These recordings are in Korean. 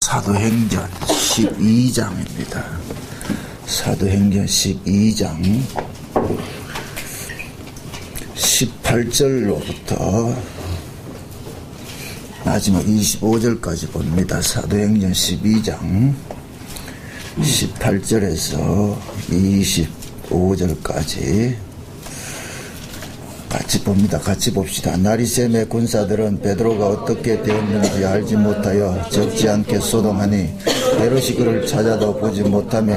사도행전 12장입니다. 사도행전 12장 18절로부터 마지막 25절까지 봅니다. 사도행전 12장 18절에서 25절까지 같이 봅니다. 같이 봅시다. 나리셈의 군사들은 베드로가 어떻게 되었는지 알지 못하여 적지 않게 소동하니 헤롯이 그를 찾아도 보지 못하며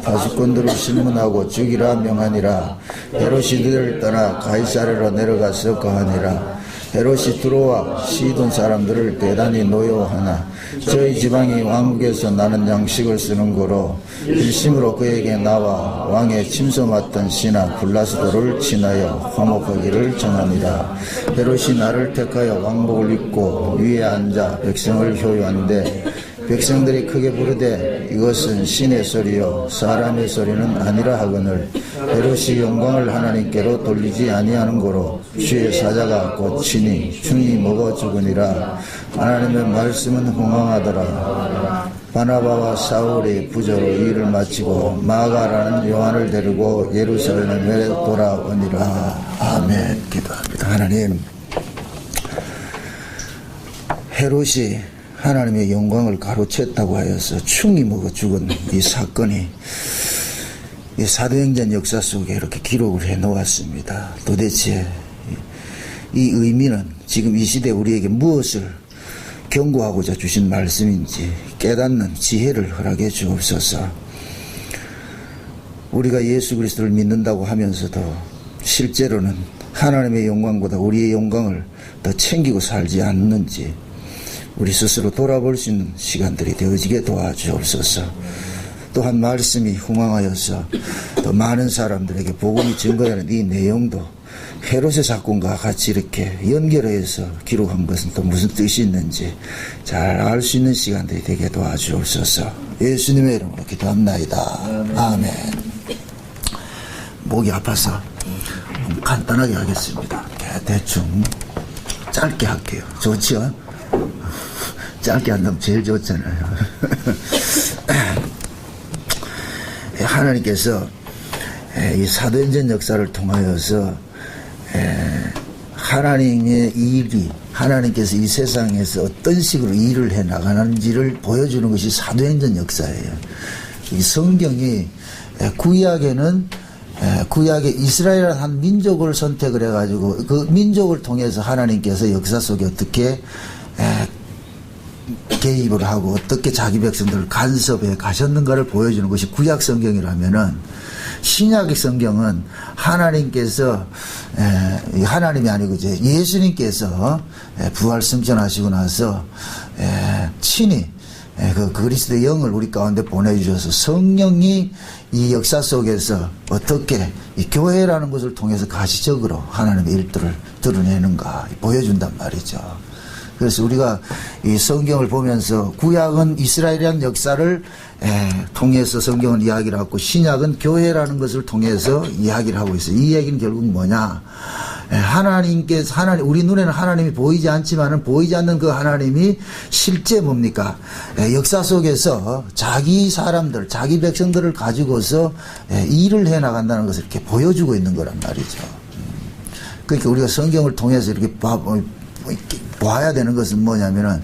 파수꾼들을 신문하고 죽이라 명하니라. 헤롯이 그들을 떠나 가이사랴로 내려가서 거하니라. 헤롯이 들어와 시돈 사람들을 대단히 노여워하나 저희 지방이 왕국에서 나는 양식을 쓰는 거로 일심으로 그에게 나와 왕의 침소 맡던 신하 블라스도를 친하여 화목하기를 정하니라. 헤롯이 나를 택하여 왕복을 입고 위에 앉아 백성을 효요한데 백성들이 크게 부르되 이것은 신의 소리요 사람의 소리는 아니라 하거늘 헤롯이 영광을 하나님께로 돌리지 아니하는 거로 주의 사자가 곧 친히 충이 먹어 죽으니라. 하나님의 말씀은 흥황하더라. 바나바와 사울이 부조로 일을 마치고 마가라는 요한을 데리고 예루살렘에 돌아오니라. 아멘. 기도합니다. 하나님, 헤롯이 하나님의 영광을 가로챘다고 하여서 충이 먹어 죽은 이 사건이 이 사도행전 역사 속에 이렇게 기록을 해 놓았습니다. 도대체 이 의미는 지금 이 시대 우리에게 무엇을 경고하고자 주신 말씀인지 깨닫는 지혜를 허락해 주옵소서. 우리가 예수 그리스도를 믿는다고 하면서도 실제로는 하나님의 영광보다 우리의 영광을 더 챙기고 살지 않는지 우리 스스로 돌아볼 수 있는 시간들이 되어지게 도와주옵소서. 또한 말씀이 흥황하여서 더 많은 사람들에게 복음이 증거하는 이 내용도 헤롯의 사건과 같이 이렇게 연결해서 기록한 것은 또 무슨 뜻이 있는지 잘 알 수 있는 시간들이 되게 도와주옵소서. 예수님의 이름으로 기도합나이다. 아멘. 목이 아파서 간단하게 하겠습니다. 대충 짧게 할게요. 좋지요? 짧게 한다면 제일 좋잖아요. 하나님께서 이 사도행전 역사를 통하여서 하나님의 일이 하나님께서 이 세상에서 어떤 식으로 일을 해 나가는지를 보여주는 것이 사도행전 역사예요. 이 성경이 구약에는 구약의 이스라엘이라는 한 민족을 선택을 해가지고 그 민족을 통해서 하나님께서 역사 속에 어떻게 개입을 하고 어떻게 자기 백성들을 간섭해 가셨는가를 보여주는 것이 구약 성경이라면은 신약 성경은 하나님께서 하나님이 아니고 이제 예수님께서 부활 승천하시고 나서 친히 그 그리스도의 영을 우리 가운데 보내주셔서 성령이 이 역사 속에서 어떻게 이 교회라는 것을 통해서 가시적으로 하나님의 일들을 드러내는가 보여준단 말이죠. 그래서 우리가 이 성경을 보면서 구약은 이스라엘이라는 역사를 통해서 성경은 이야기를 하고 신약은 교회라는 것을 통해서 이야기를 하고 있어요. 이 얘기는 결국 뭐냐? 우리 눈에는 하나님이 보이지 않지만은 보이지 않는 그 하나님이 실제 뭡니까? 역사 속에서 자기 사람들, 자기 백성들을 가지고서 일을 해 나간다는 것을 이렇게 보여주고 있는 거란 말이죠. 그러니까 우리가 성경을 통해서 이렇게 봐야 되는 것은 뭐냐면은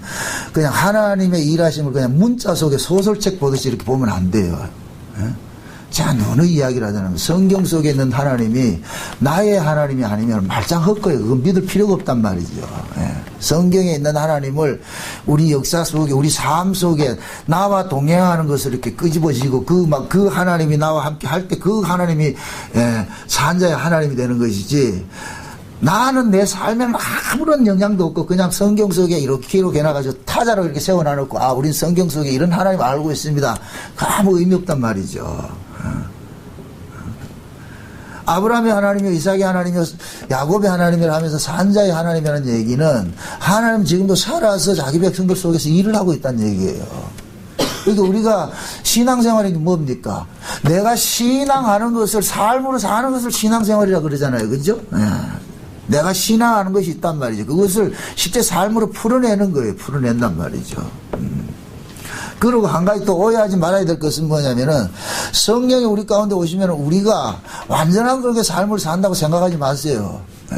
그냥 하나님의 일하심을 그냥 문자 속에 소설책 보듯이 이렇게 보면 안 돼요. 자, 너는 이야기를 하자면 성경 속에 있는 하나님이 나의 하나님이 아니면 말짱 헛거예요. 그건 믿을 필요가 없단 말이죠. 성경에 있는 하나님을 우리 역사 속에 우리 삶 속에 나와 동행하는 것을 이렇게 끄집어지고 그 하나님이 나와 함께 할 때 그 하나님이 산자의 하나님이 되는 것이지 나는 내 삶에는 아무런 영향도 없고 그냥 성경 속에 이렇게 기록해놔가지고 타자로 이렇게 세워놔놓고 우린 성경 속에 이런 하나님 알고 있습니다. 아무 의미 없단 말이죠. 아브라함의 하나님이요 이삭의 하나님이요 야곱의 하나님이라 하면서 산자의 하나님이라는 얘기는 하나님 지금도 살아서 자기 백성들 속에서 일을 하고 있다는 얘기예요. 그러니까 우리가 신앙생활이 뭡니까? 내가 신앙하는 것을 삶으로 사는 것을 신앙생활이라 그러잖아요. 그죠? 내가 신앙하는 것이 있단 말이죠. 그것을 실제 삶으로 풀어내는 거예요. 풀어낸단 말이죠. 그리고 한 가지 또 오해하지 말아야 될 것은 뭐냐면은 성령이 우리 가운데 오시면 우리가 완전한 그렇게 삶을 산다고 생각하지 마세요. 예.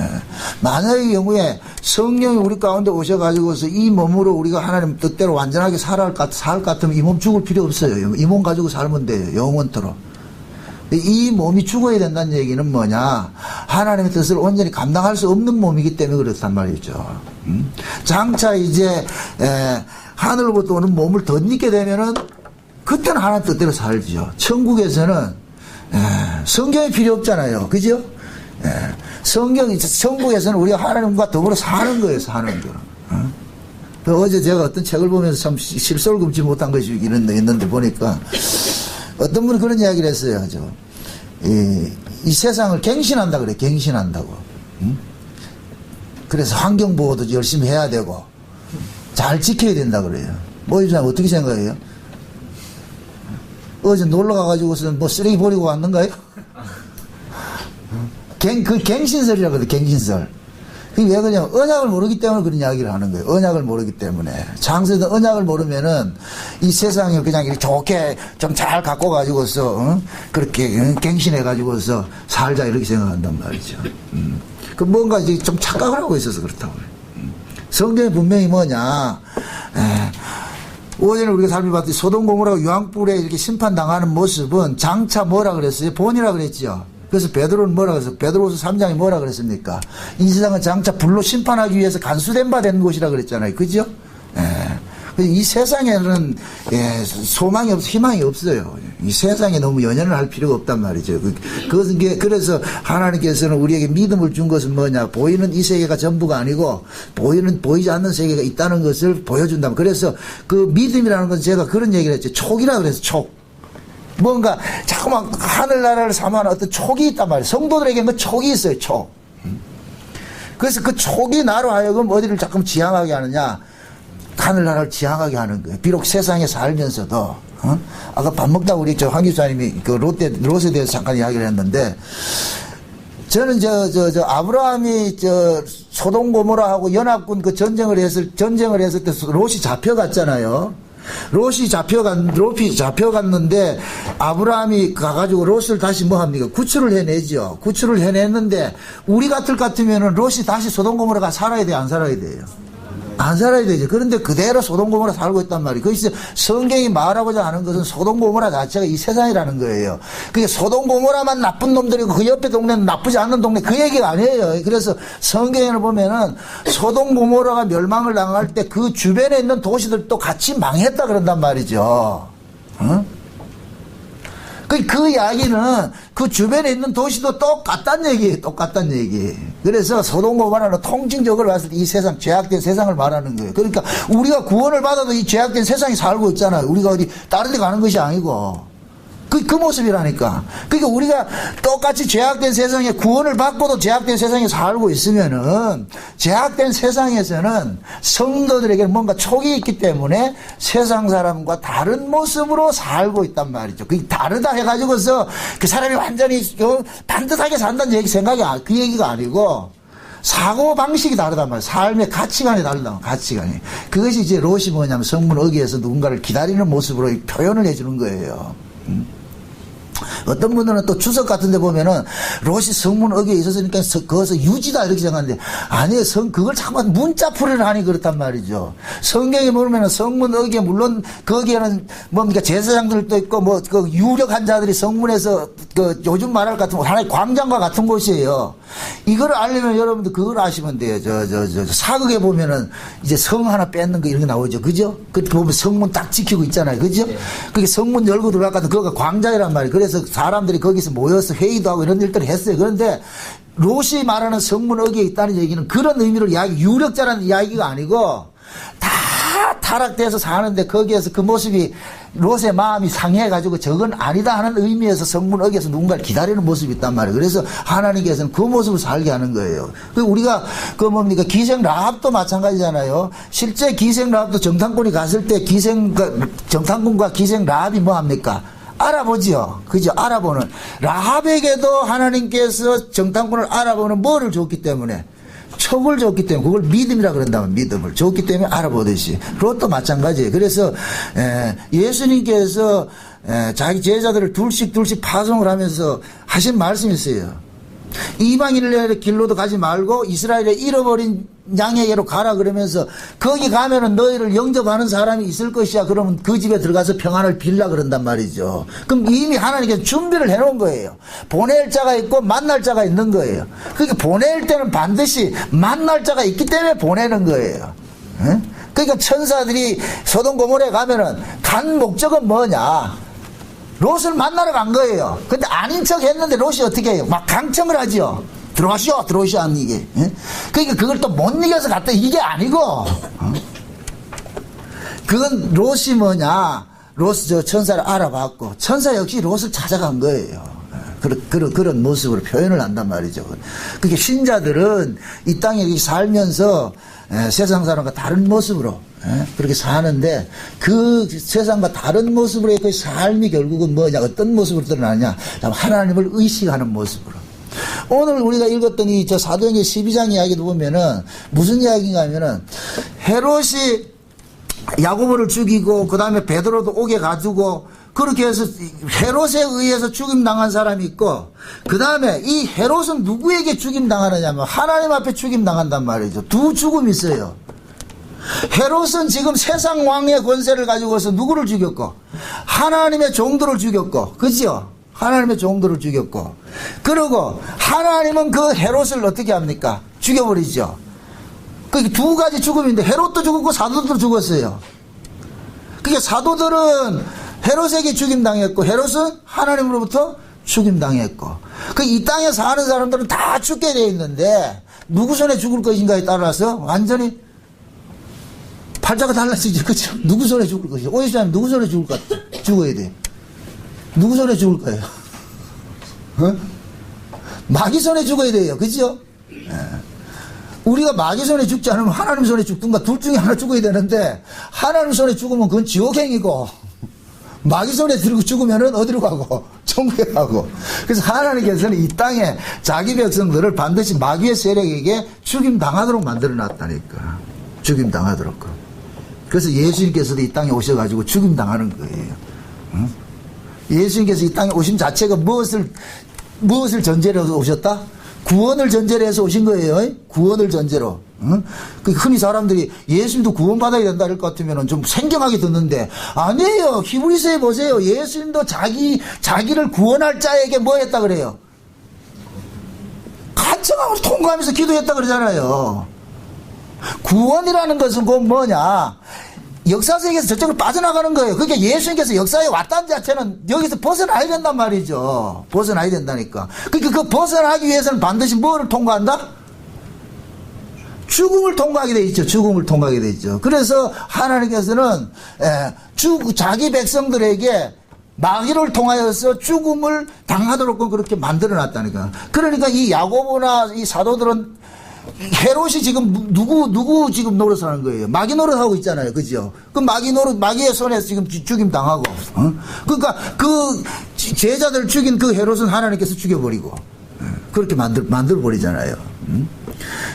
만약의 경우에 성령이 우리 가운데 오셔가지고서 이 몸으로 우리가 하나님 뜻대로 완전하게 살 것 같으면 이 몸 죽을 필요 없어요. 이 몸 가지고 살면 돼요. 영원토록. 이 몸이 죽어야 된다는 얘기는 뭐냐? 하나님의 뜻을 온전히 감당할 수 없는 몸이기 때문에 그렇단 말이죠. 장차 이제 하늘로부터 오는 몸을 덧입게 되면은 그때는 하나님 뜻대로 살죠. 천국에서는 성경이 필요 없잖아요. 그죠? 천국에서는 우리가 하나님과 더불어 사는 거예요. 사는 거. 어제 제가 어떤 책을 보면서 참 실소를 금치 못한 것이 있는데 보니까 어떤 분이 그런 이야기를 했어요. 이 세상을 갱신한다 그래. 갱신한다고. 그래서 환경보호도 열심히 해야 되고 잘 지켜야 된다 그래요. 뭐 이 사람 어떻게 생각해요? 어제 놀러 가가지고서 뭐 쓰레기 버리고 왔는가요? 그 갱신설이라고 그래. 갱신설. 그게 왜 그러냐면 언약을 모르기 때문에 그런 이야기를 하는 거예요. 언약을 모르기 때문에. 장세도 언약을 모르면은 이 세상을 그냥 이렇게 좋게 좀 잘 갖고 가지고서 그렇게 갱신해 가지고서 살자 이렇게 생각한단 말이죠. 그 뭔가 이제 좀 착각을 하고 있어서 그렇다고 그래요. 성경이 분명히 뭐냐. 오전에 우리가 삶을 봤더니 소돔 고모라가 유황불에 이렇게 심판당하는 모습은 장차 뭐라 그랬어요? 본이라 그랬죠. 그래서 베드로는 뭐라 그랬어요? 베드로서 3장이 뭐라 그랬습니까? 이 세상은 장차 불로 심판하기 위해서 간수된 바 된 곳이라 그랬잖아요. 그죠? 이 세상에는 소망이 희망이 없어요. 이 세상에 너무 연연을 할 필요가 없단 말이죠. 그것은 그래서 하나님께서는 우리에게 믿음을 준 것은 뭐냐? 보이는 이 세계가 전부가 아니고 보이지 않는 세계가 있다는 것을 보여준다. 그래서 그 믿음이라는 건 제가 그런 얘기를 했죠. 촉이라 그래서 촉. 뭔가 자꾸만 하늘나라를 사모하는 어떤 촉이 있단 말이에요. 성도들에게는 그 촉이 있어요. 촉. 그래서 그 촉이 나로 하여금 어디를 자꾸 지향하게 하느냐? 하늘나라를 지향하게 하는 거예요. 비록 세상에 살면서도. 아까 밥 먹다 우리 황 기사님이 그 롯에 대해서 잠깐 이야기를 했는데 저는 아브라함이 소돔 고모라하고 연합군 그 전쟁을 했을 때 롯이 잡혀갔잖아요. 롯이 잡혀갔는데 아브라함이 가가지고 롯을 다시 뭐 합니까? 구출을 해내죠. 구출을 해냈는데 우리 같으면은 롯이 다시 소돔 고모라가 살아야 돼요? 안 살아야 돼요? 안 살아야 되죠. 그런데 그대로 소돔 고모라 살고 있단 말이에요. 그래서 성경이 말하고자 하는 것은 소돔 고모라 자체가 이 세상이라는 거예요. 그게 소돔 고모라만 나쁜 놈들이고 그 옆에 동네는 나쁘지 않은 동네 그 얘기가 아니에요. 그래서 성경을 보면은 소돔 고모라가 멸망을 당할 때 그 주변에 있는 도시들도 같이 망했다 그런단 말이죠. 그 이야기는 그 주변에 있는 도시도 똑같다는 얘기예요. 똑같다는 얘기. 그래서 소돔 고모라는 통칭적으로 봤을 때 이 세상, 죄악된 세상을 말하는 거예요. 그러니까 우리가 구원을 받아도 이 죄악된 세상에 살고 있잖아요. 우리가 어디 다른 데 가는 것이 아니고. 그 모습이라니까. 그러니까 우리가 똑같이 죄악된 세상에 구원을 받고도 죄악된 세상에 살고 있으면은 죄악된 세상에서는 성도들에게는 뭔가 촉이 있기 때문에 세상 사람과 다른 모습으로 살고 있단 말이죠. 그게 다르다 해가지고서 그 사람이 완전히 반듯하게 산다는 그 얘기가 아니고 사고 방식이 다르단 말이에요. 삶의 가치관이 다르다. 가치관이. 그것이 이제 롯이 뭐냐면 성문 어귀에서 누군가를 기다리는 모습으로 표현을 해주는 거예요. 어떤 분들은 또 주석 같은 데 보면은 롯이 성문 어귀에 있었으니까 그것을 유지다 이렇게 생각하는데 아니에요. 그걸 자꾸 문자풀이를 하니 그렇단 말이죠. 성경에 보면은 성문 어귀에 물론 거기에는 뭡니까 제사장들도 있고 뭐 그 유력한 자들이 성문에서 그 요즘 말할 같은 하나의 광장과 같은 곳이에요. 이걸 알려면 여러분들 그걸 아시면 돼요. 사극에 보면은 이제 성 하나 뺏는 거 이런 게 나오죠. 그죠? 그때 보면 성문 딱 지키고 있잖아요. 그죠? 그게 성문 열고 들어가거든. 그거가 광장이란 말이에요. 그래서 사람들이 거기서 모여서 회의도 하고 이런 일들을 했어요. 그런데 롯이 말하는 성문 어귀에 있다는 얘기는 그런 의미를 유력자라는 이야기가 아니고 다 타락돼서 사는데 거기에서 그 모습이 롯의 마음이 상해가지고 저건 아니다 하는 의미에서 성문 어귀에서 누군가를 기다리는 모습이 있단 말이에요. 그래서 하나님께서는 그 모습을 살게 하는 거예요. 우리가 기생 라합도 마찬가지잖아요. 실제 기생 라합도 정탐꾼이 갔을 때 정탐꾼과 기생 라합이 뭐 합니까? 알아보지요. 그죠? 알아보는. 라합에게도 하나님께서 정탐꾼을 알아보는 뭐를 줬기 때문에 촉을 줬기 때문에 그걸 믿음이라 그런다면 믿음을 줬기 때문에 알아보듯이 그것도 마찬가지예요. 그래서 예수님께서 자기 제자들을 둘씩 파송을 하면서 하신 말씀이 있어요. 이방인의 길로도 가지 말고 이스라엘의 잃어버린 양에게로 가라 그러면서 거기 가면은 너희를 영접하는 사람이 있을 것이야. 그러면 그 집에 들어가서 평안을 빌라 그런단 말이죠. 그럼 이미 하나님께서 준비를 해놓은 거예요. 보낼 자가 있고 만날 자가 있는 거예요. 그러니까 보낼 때는 반드시 만날 자가 있기 때문에 보내는 거예요. 그러니까 천사들이 소돔 고모라에 가면은 간 목적은 뭐냐? 롯을 만나러 간 거예요. 근데 아닌 척 했는데 롯이 어떻게 해요? 막 강청을 하죠. 들어오시오 하는 이게. 그러니까 그걸 또 못 이겨서 갔다 이게 아니고. 그건 롯이 뭐냐? 롯 천사를 알아봤고 천사 역시 롯을 찾아간 거예요. 그런 모습으로 표현을 한단 말이죠. 그게 신자들은 이 땅에 살면서 세상 사람과 다른 모습으로 그렇게 사는데 그 세상과 다른 모습으로의 그 삶이 결국은 뭐냐, 어떤 모습으로 드러나냐, 하나님을 의식하는 모습으로. 오늘 우리가 읽었던 이 사도행전 12장 이야기도 보면은 무슨 이야기인가 하면은 헤롯이 야고보를 죽이고 그 다음에 베드로도 옥에 가두고 그렇게 해서 헤롯에 의해서 죽임당한 사람이 있고 그 다음에 이 헤롯은 누구에게 죽임당하느냐면 하나님 앞에 죽임당한단 말이죠. 두 죽음이 있어요. 헤롯은 지금 세상 왕의 권세를 가지고서 누구를 죽였고 하나님의 종들을 죽였고, 그죠? 하나님의 종들을 죽였고, 그리고 하나님은 그 헤롯을 어떻게 합니까? 죽여버리죠. 그 두 가지 죽음인데 헤롯도 죽었고 사도들도 죽었어요. 그게 사도들은 헤롯에게 죽임당했고 헤롯은 하나님으로부터 죽임당했고, 그 이 땅에 사는 사람들은 다 죽게 되어 있는데 누구 손에 죽을 것인가에 따라서 완전히 팔자가 달라지죠. 그렇죠? 누구 손에 죽을 것이요? 오이시자면 누구 손에 죽어야 돼? 누구 손에 죽을 거예요? 마귀 손에 죽어야 돼요. 그죠? 우리가 마귀 손에 죽지 않으면 하나님 손에 죽든가 둘 중에 하나 죽어야 되는데 하나님 손에 죽으면 그건 지옥행이고 마귀 손에 들고 죽으면은 어디로 가고? 천국에 가고. 그래서 하나님께서는 이 땅에 자기 백성들을 반드시 마귀의 세력에게 죽임당하도록 만들어 놨다니까. 죽임당하도록. 그래서 예수님께서도 이 땅에 오셔가지고 죽임당하는 거예요. 응? 예수님께서 이 땅에 오신 자체가 무엇을 전제로 해서 오셨다? 구원을 전제로 해서 오신 거예요. 구원을 전제로. 응? 그 흔히 사람들이 예수님도 구원받아야 된다 할 것 같으면 좀 생경하게 듣는데, 아니에요. 히브리서에 보세요. 예수님도 자기를 구원할 자에게 뭐 했다 그래요? 간청하면서 통과하면서 기도했다 그러잖아요. 구원이라는 것은 곧 뭐냐? 역사 세계에서 저쪽으로 빠져나가는 거예요. 그러니까 예수님께서 역사에 왔다는 자체는 여기서 벗어나야 된단 말이죠. 벗어나야 된다니까. 그러니까 그 벗어나기 위해서는 반드시 뭐를 통과한다? 죽음을 통과하게 돼 있죠. 죽음을 통과하게 돼 있죠. 그래서 하나님께서는 자기 백성들에게 마귀를 통하여서 죽음을 당하도록 그렇게 만들어 놨다니까. 그러니까 이 야고보나 이 사도들은 헤롯이 지금 누구 지금 노릇하는 거예요? 마귀 노릇하고 있잖아요. 그죠? 그 마귀의 손에 지금 죽임 당하고. 그러니까 그 제자들 죽인 그 헤롯은 하나님께서 죽여버리고. 그렇게 만들어버리잖아요.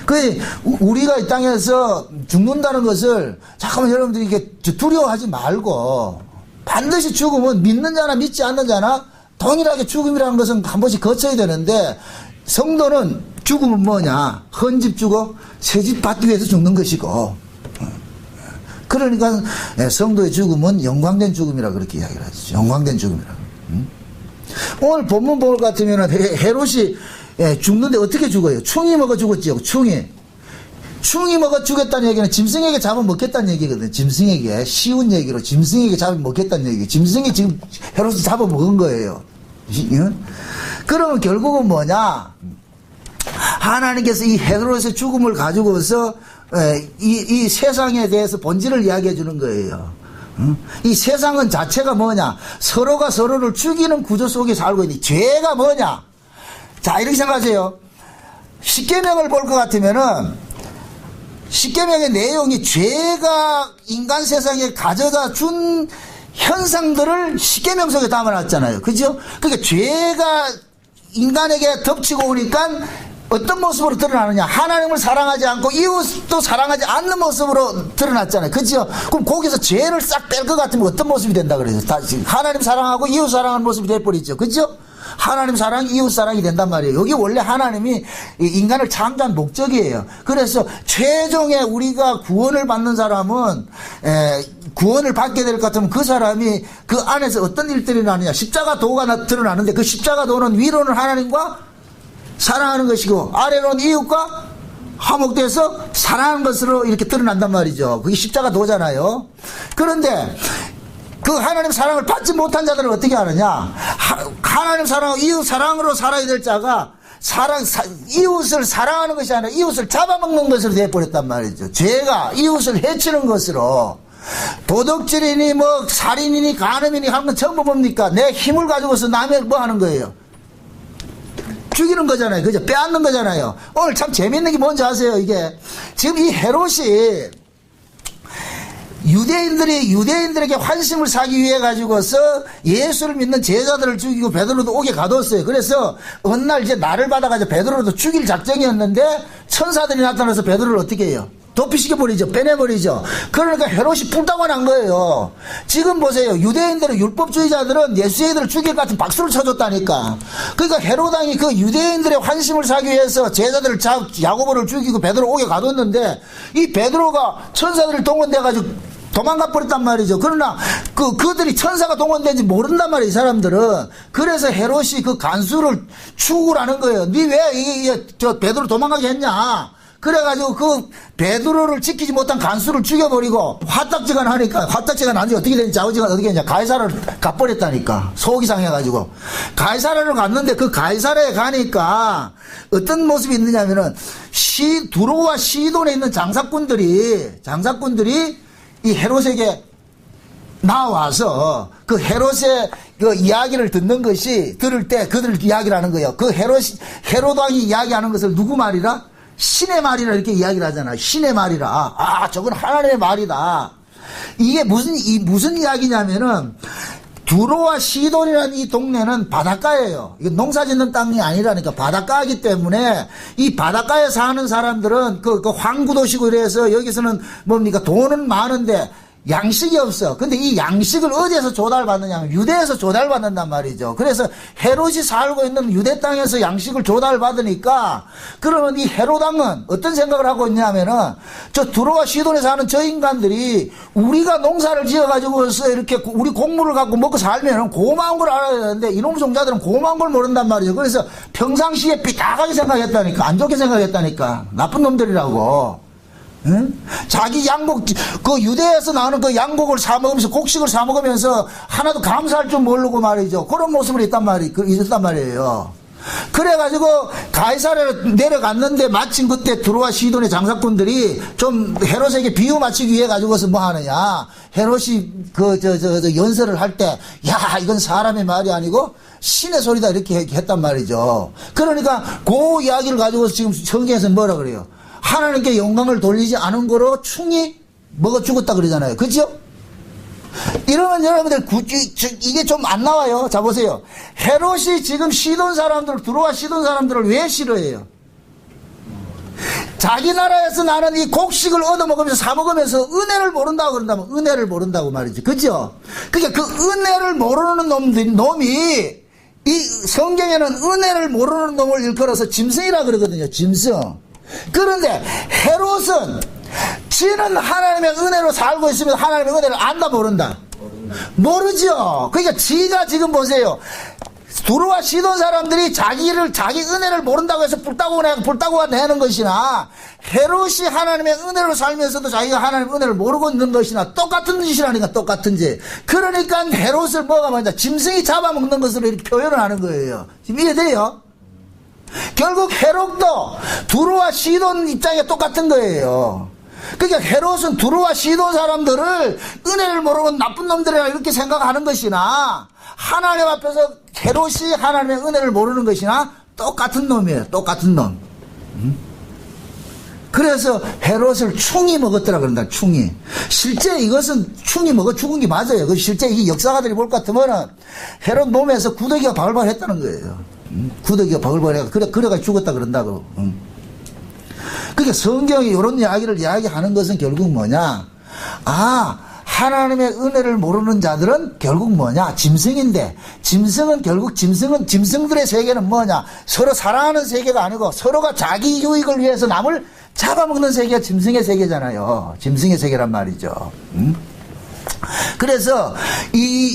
그 우리가 이 땅에서 죽는다는 것을 잠깐만 여러분들이 이게 두려워하지 말고 반드시 죽음은 믿는 자나 믿지 않는 자나 동일하게 죽음이라는 것은 한 번씩 거쳐야 되는데, 성도는 죽음은 뭐냐? 헌집 주고 새집 받기 위해서 죽는 것이고, 그러니까 성도의 죽음은 영광된 죽음이라 그렇게 이야기를 하죠. 영광된 죽음이라. 오늘 본문 볼 것 같으면 헤롯이 죽는데 어떻게 죽어요? 충이 먹어 죽었지요. 충이 먹어 죽였다는 얘기는 짐승에게 잡아먹겠다는 얘기거든요. 짐승에게, 쉬운 얘기로 짐승에게 잡아먹겠다는 얘기. 짐승이 지금 헤롯을 잡아먹은 거예요. 그러면 결국은 뭐냐? 하나님께서 이 헤롯의 죽음을 가지고서 이 세상에 대해서 본질을 이야기해 주는 거예요. 이 세상은 자체가 뭐냐? 서로가 서로를 죽이는 구조 속에 살고 있는 죄가 뭐냐? 자, 이렇게 생각하세요. 십계명을 볼 것 같으면은 십계명의 내용이 죄가 인간 세상에 가져다 준 현상들을 십계명 속에 담아놨잖아요. 그죠? 그러니까 죄가 인간에게 덮치고 오니까 어떤 모습으로 드러나느냐? 하나님을 사랑하지 않고 이웃도 사랑하지 않는 모습으로 드러났잖아요. 그죠? 그럼 거기서 죄를 싹 뺄 것 같으면 어떤 모습이 된다 그래요? 다시 하나님 사랑하고 이웃 사랑하는 모습이 돼버리죠. 그죠? 하나님 사랑, 이웃 사랑이 된단 말이에요. 여기 원래 하나님이 인간을 창조한 목적이에요. 그래서 최종에 우리가 구원을 받는 사람은 구원을 받게 될 것 같으면 그 사람이 그 안에서 어떤 일들이 나느냐? 십자가 도가 드러나는데 그 십자가 도는 위로는 하나님과 사랑하는 것이고 아래로는 이웃과 화목돼서 사랑하는 것으로 이렇게 드러난단 말이죠. 그게 십자가 도잖아요. 그런데 그 하나님 사랑을 받지 못한 자들은 어떻게 하느냐? 하나님 사랑하고 이웃 사랑으로 살아야 될 자가 이웃을 사랑하는 것이 아니라 이웃을 잡아먹는 것으로 되어버렸단 말이죠. 죄가 이웃을 해치는 것으로 도둑질이니 뭐 살인이니 간음이니 하는 건 전부 뭡니까? 내 힘을 가지고서 남의 뭐 하는 거예요? 죽이는 거잖아요. 그죠? 빼앗는 거잖아요. 오늘 참 재밌는 게 뭔지 아세요? 이게 지금 이 헤롯이 유대인들에게 환심을 사기 위해 가지고서 예수를 믿는 제자들을 죽이고 베드로도 옥에 가뒀어요. 그래서 어느 날 이제 날을 받아가지고 베드로도 죽일 작정이었는데 천사들이 나타나서 베드로를 어떻게 해요? 도피시켜버리죠. 빼내버리죠. 그러니까 헤롯이 뿔따고 난 거예요. 지금 보세요. 유대인들은 율법주의자들은 예수애들을 죽일 것 같은 박수를 쳐줬다니까. 그러니까 헤롯 왕이 그 유대인들의 환심을 사기 위해서 제자들을 야고보를 죽이고 베드로 옥에 가뒀는데 이 베드로가 천사들을 동원돼가지고 도망가 버렸단 말이죠. 그러나 그들이 천사가 동원된지 모른단 말이에요. 이 사람들은. 그래서 헤롯이 그 간수를 추구를 하는 거예요. 니 왜 저 베드로 도망가게 했냐? 그래가지고 그 베드로를 지키지 못한 간수를 죽여버리고 화딱지가 나니까 화딱지가 나는지 어떻게 되는지 아버지가 어떻게 했냐? 가이사라를 가버렸다니까. 속이 상해가지고 가이사라를 갔는데 그 가이사라에 가니까 어떤 모습이 있느냐면은 두로와 시돈에 있는 장사꾼들이 이 헤롯에게 나와서 그 헤롯의 그 이야기를 들을 때 그들 이야기를 하는 거예요. 그 헤롯 왕이 이야기하는 것을 누구 말이라? 신의 말이라 이렇게 이야기를 하잖아요. 신의 말이라. 아, 저건 하나님의 말이다. 이게 무슨 이야기냐면은 두로와 시돈이라는 이 동네는 바닷가예요. 이게 농사 짓는 땅이 아니라니까 바닷가이기 때문에 이 바닷가에 사는 사람들은 그 항구도시고 이래서 여기서는 뭡니까? 돈은 많은데 양식이 없어. 근데 이 양식을 어디에서 조달받느냐 하면 유대에서 조달받는단 말이죠. 그래서 헤롯이 살고 있는 유대 땅에서 양식을 조달받으니까 그러면 이 헤롯 왕은 어떤 생각을 하고 있냐면은 저 두로와 시돈에 사는 저 인간들이 우리가 농사를 지어가지고서 이렇게 우리 곡물을 갖고 먹고 살면은 고마운 걸 알아야 되는데 이놈 종자들은 고마운 걸 모른단 말이죠. 그래서 평상시에 삐딱하게 생각했다니까. 안 좋게 생각했다니까. 나쁜 놈들이라고. 응? 자기 양복, 그 유대에서 나오는 그 양복을 사먹으면서, 곡식을 사먹으면서 하나도 감사할 줄 모르고 말이죠. 그런 모습을 있단 말이에요. 그래가지고 가이사랴로 내려갔는데 마침 그때 두로와 시돈의 장사꾼들이 좀 헤롯에게 비유 맞추기 위해 가지고서 뭐 하느냐. 헤롯이 연설을 할 때, 야, 이건 사람의 말이 아니고 신의 소리다 이렇게 했단 말이죠. 그러니까 그 이야기를 가지고서 지금 성경에서 뭐라 그래요? 하나님께 영광을 돌리지 않은 거로 충이 먹어 죽었다 그러잖아요. 그죠? 이러면 여러분들 이게 좀 안 나와요. 자 보세요. 헤롯이 지금 두로와 시돈 사람들을 왜 싫어해요? 자기 나라에서 나는 이 곡식을 얻어먹으면서 사먹으면서 은혜를 모른다고 그런다면 은혜를 모른다고 말이죠. 그죠? 그러니까 그 은혜를 모르는 놈이 이 성경에는 은혜를 모르는 놈을 일컬어서 짐승이라 그러거든요. 짐승. 그런데 헤롯은 지는 하나님의 은혜로 살고 있으면 하나님의 은혜를 안다 모른다? 모르죠. 그러니까 지가 지금 보세요. 두로와 시돈 사람들이 자기 은혜를 모른다고 해서 불따구가 내는 것이나 헤롯이 하나님의 은혜로 살면서도 자기가 하나님의 은혜를 모르고 있는 것이나 똑같은 짓이라니까. 똑같은 짓. 그러니까 헤롯을 뭐가 말이냐 짐승이 잡아먹는 것으로 이렇게 표현을 하는 거예요. 지금 이해돼요? 결국 헤롯도 두로와 시돈 입장에 똑같은 거예요. 그러니까 헤롯은 두로와 시돈 사람들을 은혜를 모르는 나쁜 놈들이라 이렇게 생각하는 것이나 하나님 앞에서 헤롯이 하나님의 은혜를 모르는 것이나 똑같은 놈이에요. 똑같은 놈. 그래서 헤롯을 충이 먹었더라 그런다. 충이. 실제 이것은 충이 먹어 죽은 게 맞아요. 실제 이 역사가들이 볼 것 같으면 헤롯 몸에서 구더기가 발발했다는 거예요. 구더기가 버글버글해가 그래가 죽었다 그런다고. 그러니까 성경이 이런 이야기를 이야기하는 것은 결국 뭐냐? 하나님의 은혜를 모르는 자들은 결국 뭐냐? 짐승인데, 짐승은 결국 짐승들의 세계는 뭐냐? 서로 사랑하는 세계가 아니고 서로가 자기 유익을 위해서 남을 잡아먹는 세계가 짐승의 세계잖아요. 짐승의 세계란 말이죠. 그래서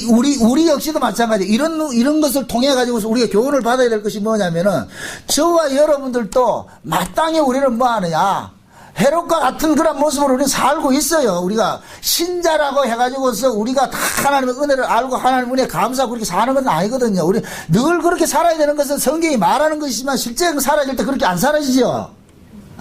우리 역시도 마찬가지. 이런 것을 통해 가지고서 우리가 교훈을 받아야 될 것이 뭐냐면은, 저와 여러분들도 마땅히 우리는 뭐 하느냐? 헤롯과 같은 그런 모습으로 우리는 살고 있어요. 우리가 신자라고 해가지고서 우리가 다 하나님의 은혜를 알고 하나님 은혜에 감사하고 그렇게 사는 건 아니거든요. 우리 늘 그렇게 살아야 되는 것은 성경이 말하는 것이지만 실제 사라질 때 그렇게 안 사라지죠.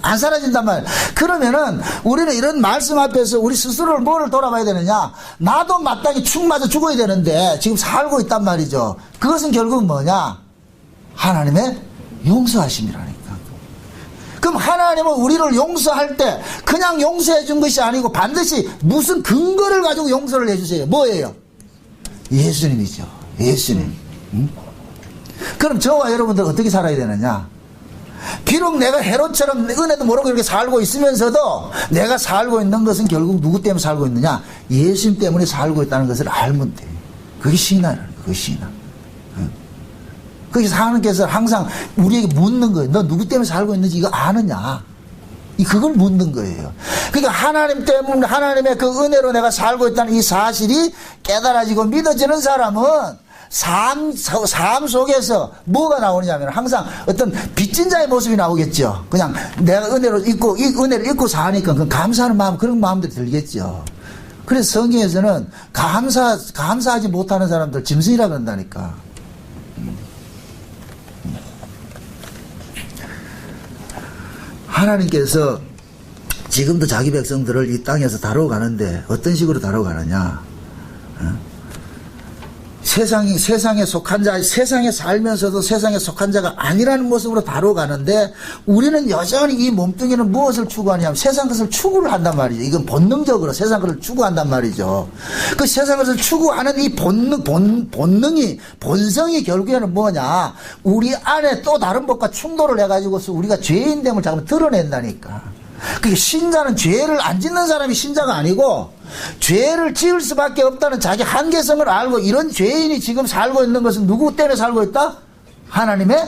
안 사라진단 말이에요. 그러면은 우리는 이런 말씀 앞에서 우리 스스로를 뭐를 돌아봐야 되느냐? 나도 마땅히 축 맞아 죽어야 되는데 지금 살고 있단 말이죠. 그것은 결국 뭐냐? 하나님의 용서하심이라니까. 그럼 하나님은 우리를 용서할 때 그냥 용서해 준 것이 아니고 반드시 무슨 근거를 가지고 용서를 해 주세요. 뭐예요? 예수님이죠. 예수님. 그럼 저와 여러분들 어떻게 살아야 되느냐? 비록 내가 헤롯처럼 은혜도 모르고 이렇게 살고 있으면서도 내가 살고 있는 것은 결국 누구 때문에 살고 있느냐? 예수님 때문에 살고 있다는 것을 알면 돼. 그게 신앙이라는 거예요. 그게 신앙. 그래서 하나님께서 항상 우리에게 묻는 거예요. 너 누구 때문에 살고 있는지 이거 아느냐? 그걸 묻는 거예요. 그러니까 하나님 때문에, 하나님의 그 은혜로 내가 살고 있다는 이 사실이 깨달아지고 믿어지는 사람은 삶 속에서 뭐가 나오느냐면 항상 어떤 빚진 자의 모습이 나오겠죠. 그냥 내가 은혜를 잊고 사니까 그 감사하는 마음, 그런 마음들이 들겠죠. 그래서 성경에서는 감사하지 못하는 사람들 짐승이라 그런다니까. 하나님께서 지금도 자기 백성들을 이 땅에서 다루어 가는데 어떤 식으로 다루어 가느냐? 세상에 속한 자, 세상에 살면서도 세상에 속한 자가 아니라는 모습으로 다루어 가는데 우리는 여전히 이 몸뚱이는 무엇을 추구하냐면 세상 것을 추구를 한단 말이죠. 이건 본능적으로 세상 것을 추구한단 말이죠. 그 세상 것을 추구하는 이 본성이 결국에는 뭐냐? 우리 안에 또 다른 법과 충돌을 해가지고서 우리가 죄인됨을 잠깐 드러낸다니까. 그게 신자는 죄를 안 짓는 사람이 신자가 아니고 죄를 지을 수밖에 없다는 자기 한계성을 알고 이런 죄인이 지금 살고 있는 것은 누구 때문에 살고 있다? 하나님의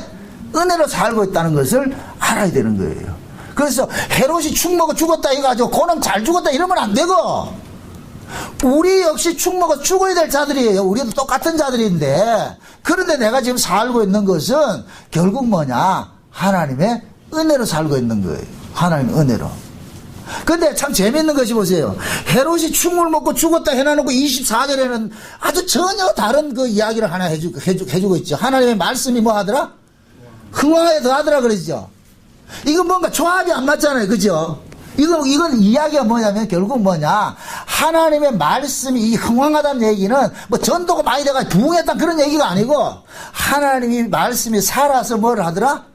은혜로 살고 있다는 것을 알아야 되는 거예요. 그래서 헤롯이 축 먹어 죽었다 해가지고 그놈 잘 죽었다 이러면 안 되고 우리 역시 축 먹어 죽어야 될 자들이에요. 우리도 똑같은 자들인데 그런데 내가 지금 살고 있는 것은 결국 뭐냐? 하나님의 은혜로 살고 있는 거예요. 하나님의 은혜로. 근데 참 재밌는 것이 보세요. 헤롯이 축을 먹고 죽었다 해놔놓고 24절에는 아주 전혀 다른 그 이야기를 하나 해주고 있죠. 하나님의 말씀이 뭐 하더라? 흥왕에 더하더라 그러죠. 이건 뭔가 조합이 안 맞잖아요. 그죠? 이건 이야기가 뭐냐면 결국 뭐냐? 하나님의 말씀이 이 흥왕하다는 얘기는 뭐 전도가 많이 돼가 부흥했다는 그런 얘기가 아니고 하나님이 말씀이 살아서 뭘 하더라?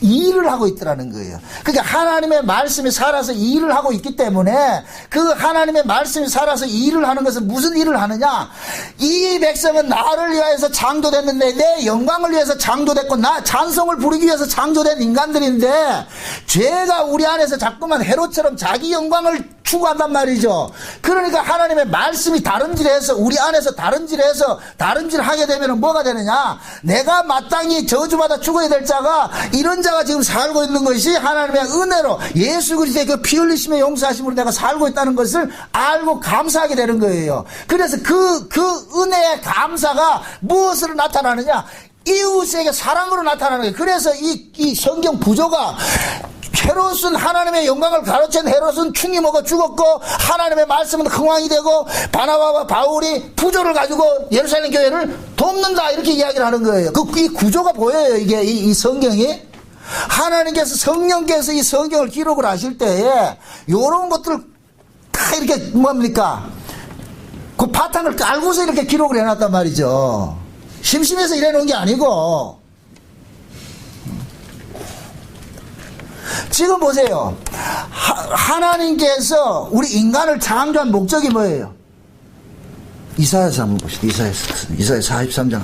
일을 하고 있더라는 거예요. 그러니까 하나님의 말씀이 살아서 일을 하고 있기 때문에 그 하나님의 말씀이 살아서 일을 하는 것은 무슨 일을 하느냐? 이 백성은 나를 위하여서 창조됐는데 내 영광을 위해서 창조됐고 나 찬송을 부르기 위해서 창조된 인간들인데 죄가 우리 안에서 자꾸만 헤롯처럼 자기 영광을 추구한단 말이죠. 그러니까 하나님의 말씀이 다른질해서 우리 안에서 다른질해서 다른질하게 되면 뭐가 되느냐? 내가 마땅히 저주받아 죽어야 될 자가 이런 자가 지금 살고 있는 것이 하나님의 은혜로 예수 그리스도의 그 피 흘리심의 용서하심으로 내가 살고 있다는 것을 알고 감사하게 되는 거예요. 그래서 그 은혜의 감사가 무엇으로 나타나느냐? 이웃에게 사랑으로 나타나는 거예요. 그래서 이 성경 구조가 헤롯은 하나님의 영광을 가로챈 헤롯은 충이 먹어 죽었고 하나님의 말씀은 흥왕이 되고 바나바와 바울이 부조를 가지고 예루살렘 교회를 돕는다 이렇게 이야기를 하는 거예요. 이 구조가 보여요. 이게 이 성경이 하나님께서 성령께서 이 성경을 기록을 하실 때에 이런 것들을 다 이렇게 뭡니까? 그 바탕을 깔고서 이렇게 기록을 해놨단 말이죠. 심심해서 이래놓은 게 아니고. 지금 보세요. 하나님께서 우리 인간을 창조한 목적이 뭐예요? 이사야서 한번 봅시다. 이사야 43장.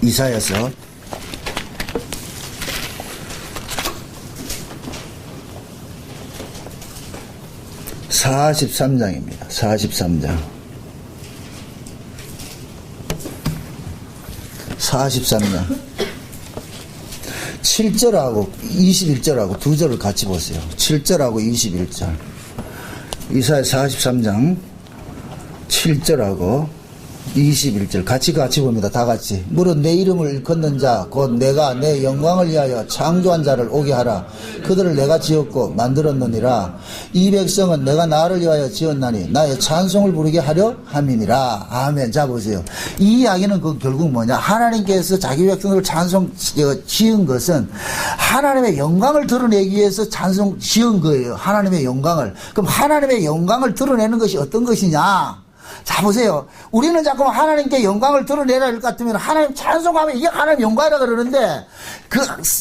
이사야서 43장입니다. 43장. 43장. 7절하고 21절하고 두 절을 같이 보세요. 7절하고 21절. 이사야 43장 7절하고 21절 같이 봅니다. 다 같이. 무릇 내 이름을 일컫는 자 곧 내가 내 영광을 위하여 창조한 자를 오게 하라. 그들을 내가 지었고 만들었느니라. 이 백성은 내가 나를 위하여 지었나니 나의 찬송을 부르게 하려 함이니라. 아멘. 자 보세요. 이 이야기는 그 결국 뭐냐, 하나님께서 자기 백성들을 지은 것은 하나님의 영광을 드러내기 위해서 지은 거예요. 하나님의 영광을. 그럼 하나님의 영광을 드러내는 것이 어떤 것이냐. 자 보세요. 우리는 자꾸 하나님께 영광을 드러내라 할 것 같으면 하나님 찬송하면 이게 하나님 영광이라 그러는데, 그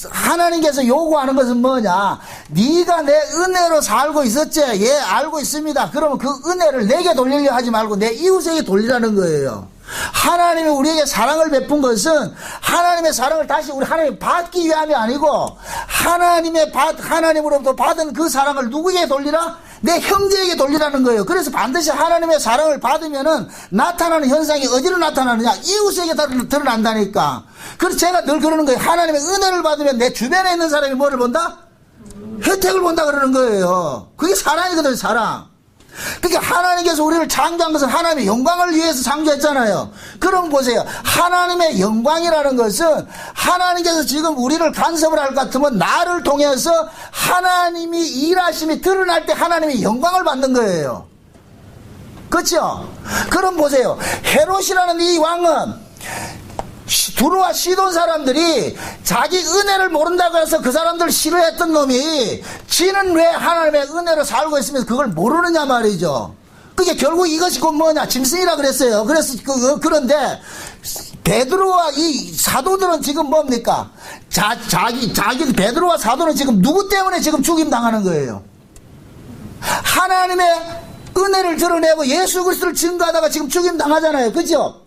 하나님께서 요구하는 것은 뭐냐, 네가 내 은혜로 살고 있었지? 예, 알고 있습니다. 그러면 그 은혜를 내게 돌리려 하지 말고 내 이웃에게 돌리라는 거예요. 하나님이 우리에게 사랑을 베푼 것은 하나님의 사랑을 다시 우리 하나님 받기 위함이 아니고, 하나님으로부터 받은 그 사랑을 누구에게 돌리라? 내 형제에게 돌리라는 거예요. 그래서 반드시 하나님의 사랑을 받으면은 나타나는 현상이 어디로 나타나느냐? 이웃에게 드러난다니까. 그래서 제가 늘 그러는 거예요. 하나님의 은혜를 받으면 내 주변에 있는 사람이 뭐를 본다? 혜택을 본다 그러는 거예요. 그게 사랑이거든요, 사랑. 그러니까 하나님께서 우리를 창조한 것은 하나님의 영광을 위해서 창조했잖아요. 그럼 보세요. 하나님의 영광이라는 것은 하나님께서 지금 우리를 간섭을 할 것 같으면 나를 통해서 하나님이 일하심이 드러날 때 하나님의 영광을 받는 거예요. 그렇죠? 그럼 보세요. 헤롯이라는 이 왕은 두루와 시돈 사람들이 자기 은혜를 모른다고 해서 그 사람들 싫어했던 놈이 지는 왜 하나님의 은혜로 살고 있으면서 그걸 모르느냐 말이죠. 그게 결국 이것이 곧 뭐냐, 짐승이라 그랬어요. 그래서 그런데 베드로와 이 사도들은 지금 뭡니까? 자기 베드로와 사도는 지금 누구 때문에 지금 죽임 당하는 거예요? 하나님의 은혜를 드러내고 예수 그리스도를 증거하다가 지금 죽임 당하잖아요. 그죠?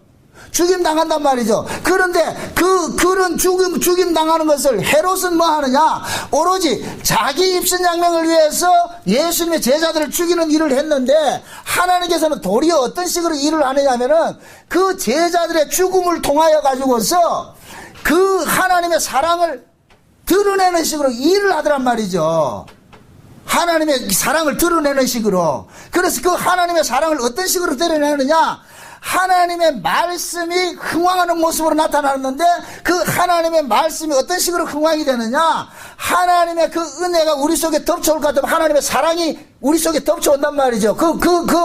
죽임 당한단 말이죠. 그런데 그런 죽임 당하는 것을 헤롯은 뭐 하느냐? 오로지 자기 입신양명을 위해서 예수님의 제자들을 죽이는 일을 했는데, 하나님께서는 도리어 어떤 식으로 일을 하느냐면은 그 제자들의 죽음을 통하여 가지고서 그 하나님의 사랑을 드러내는 식으로 일을 하더란 말이죠. 하나님의 사랑을 드러내는 식으로. 그래서 그 하나님의 사랑을 어떤 식으로 드러내느냐? 하나님의 말씀이 흥왕하는 모습으로 나타나는데, 그 하나님의 말씀이 어떤 식으로 흥왕이 되느냐? 하나님의 그 은혜가 우리 속에 덮쳐올 것 같으면 하나님의 사랑이 우리 속에 덮쳐온단 말이죠. 그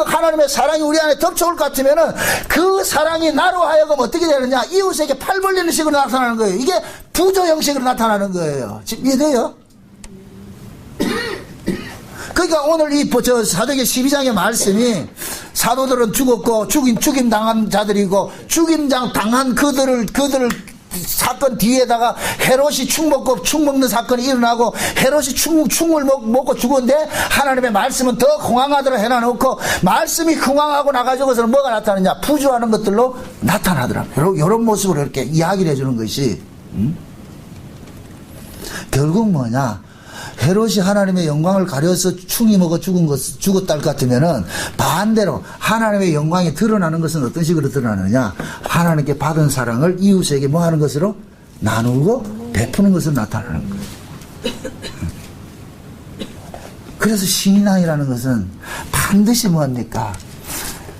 하나님의 사랑이 우리 안에 덮쳐올 것 같으면은 그 사랑이 나로 하여금 어떻게 되느냐? 이웃에게 팔 벌리는 식으로 나타나는 거예요. 이게 부조 형식으로 나타나는 거예요. 지금 이해돼요? 그러니까 오늘 사도행전 12장의 말씀이 사도들은 죽었고 죽임 당한 자들이고, 죽임 당한 그들을 사건 뒤에다가 헤롯이 축 먹는 사건이 일어나고, 헤롯이 축을 먹고 죽었는데 하나님의 말씀은 더 흥왕하도록 해놔놓고, 말씀이 흥왕하고 나가지고서는 뭐가 나타나냐? 부조하는 것들로 나타나더라고요. 이런 모습으로 이렇게 이야기를 해주는 것이, 결국 뭐냐? 헤롯이 하나님의 영광을 가려서 충이 먹어 죽었다 할 것 같으면은, 반대로 하나님의 영광이 드러나는 것은 어떤 식으로 드러나느냐? 하나님께 받은 사랑을 이웃에게 뭐 하는 것으로? 나누고 베푸는 것으로 나타나는 거예요. 그래서 신앙이라는 것은 반드시 뭡니까?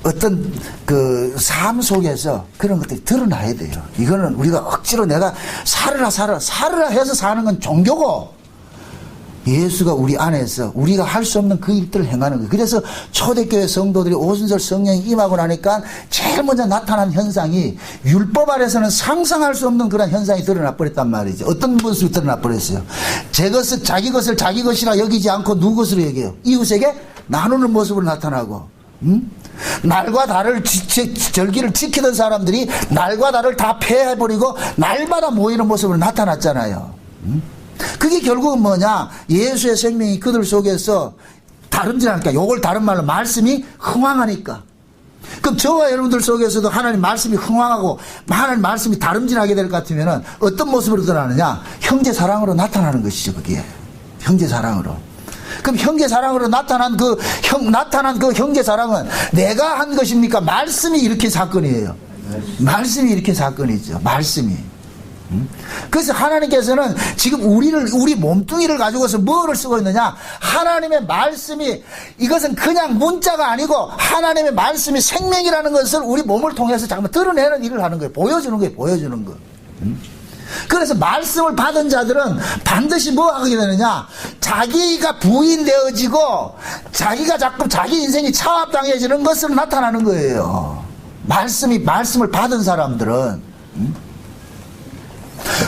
어떤 그 삶 속에서 그런 것들이 드러나야 돼요. 이거는 우리가 억지로 내가 살으라 해서 사는 건 종교고, 예수가 우리 안에서 우리가 할 수 없는 그 일들을 행하는 거예요. 그래서 초대교회 성도들이 오순절 성령이 임하고 나니까 제일 먼저 나타난 현상이, 율법 아래서는 상상할 수 없는 그런 현상이 드러나 버렸단 말이죠. 어떤 모습이 드러나 버렸어요? 자기 것을 자기 것이라 여기지 않고 누구 것으로 여겨요? 이웃에게 나누는 모습으로 나타나고, 날과 달을 절기를 지키던 사람들이 날과 달을 다 폐해버리고 날마다 모이는 모습으로 나타났잖아요. 그게 결국은 뭐냐? 예수의 생명이 그들 속에서 다름질 않으니까, 요걸 다른 말로 말씀이 흥왕하니까, 그럼 저와 여러분들 속에서도 하나님 말씀이 흥황하고 하나님 말씀이 다름질하게 될 것 같으면 어떤 모습으로 드러나느냐? 형제 사랑으로 나타나는 것이죠. 그게 형제 사랑으로. 그럼 형제 사랑으로 나타난 그 형제 사랑은 내가 한 것입니까? 말씀이 일으킨 사건이에요. 말씀이 일으킨 사건이죠. 말씀이. 그래서 하나님께서는 지금 우리 몸뚱이를 가지고서 뭐를 쓰고 있느냐? 하나님의 말씀이, 이것은 그냥 문자가 아니고 하나님의 말씀이 생명이라는 것을 우리 몸을 통해서 잠깐만 드러내는 일을 하는 거예요. 보여주는 거예요. 보여주는 거. 그래서 말씀을 받은 자들은 반드시 뭐 하게 되느냐? 자기가 부인되어지고 자기가 자꾸 자기 인생이 차압당해지는 것으로 나타나는 거예요. 말씀을 받은 사람들은.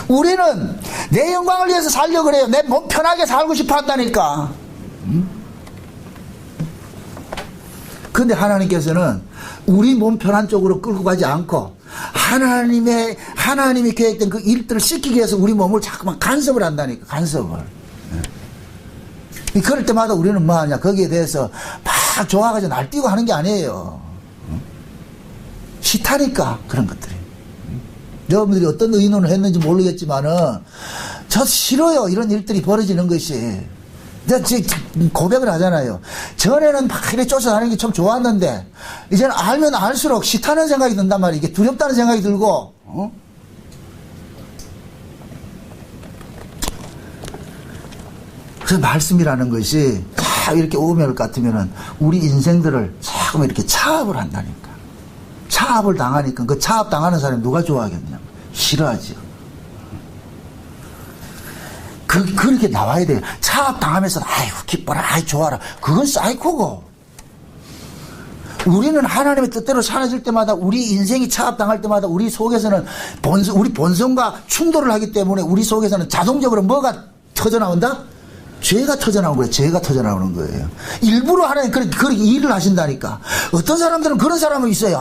우리는 내 영광을 위해서 살려고 그래요. 내 몸 편하게 살고 싶어 한다니까. 그런데 하나님께서는 우리 몸 편한 쪽으로 끌고 가지 않고 하나님이 계획된 그 일들을 시키기 위해서 우리 몸을 자꾸만 간섭을 한다니까. 간섭을. 그럴 때마다 우리는 뭐 하냐? 거기에 대해서 막 좋아가지고 날뛰고 하는 게 아니에요. 싫다니까 그런 것들이. 여러분들이 어떤 의논을 했는지 모르겠지만은 저 싫어요. 이런 일들이 벌어지는 것이. 내가 고백을 하잖아요. 전에는 막 이렇게 쫓아다니는 게 참 좋았는데 이제는 알면 알수록 싫다는 생각이 든단 말이에요. 이게 두렵다는 생각이 들고. 그래서 말씀이라는 것이 다 이렇게 오면 것 같으면은 우리 인생들을 자꾸 이렇게 차압을 한다니까. 차압을 당하니까 그 차압 당하는 사람이 누가 좋아하겠냐? 싫어하죠. 그렇게 나와야 돼요. 차압 당하면서 아이고 기뻐라, 아이 좋아라. 그건 사이코고. 우리는 하나님의 뜻대로 살아질 때마다 우리 인생이 차압 당할 때마다 우리 속에서는 우리 본성과 충돌을 하기 때문에 우리 속에서는 자동적으로 뭐가 터져 나온다? 죄가 터져나오는 거예요. 죄가 터져나오는 거예요. 일부러 하나님 그렇게 일을 하신다니까. 어떤 사람들은 그런 사람은 있어요.